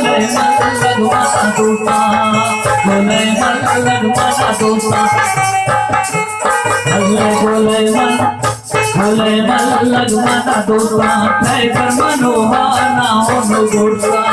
लगवाना दोस्ता, बोले मन लगवाना दोस्ता, बोले मन लगवाना दोस्ता, तय कर मनोहाना हो दोस्ता।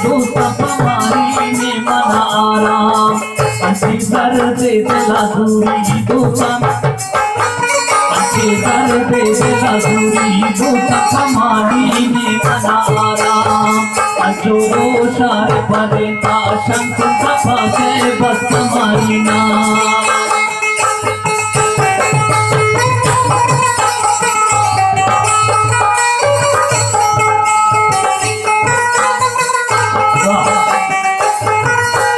दोस्ता हमारी में मना आराम, अच्छी कर दे दिला दूरी दोस्ता, अच्छी कर दे दिला दूरी दोस्ता हमारी में मना आराम। अजो शार परे का शंख सफा से बस हमारी नाम।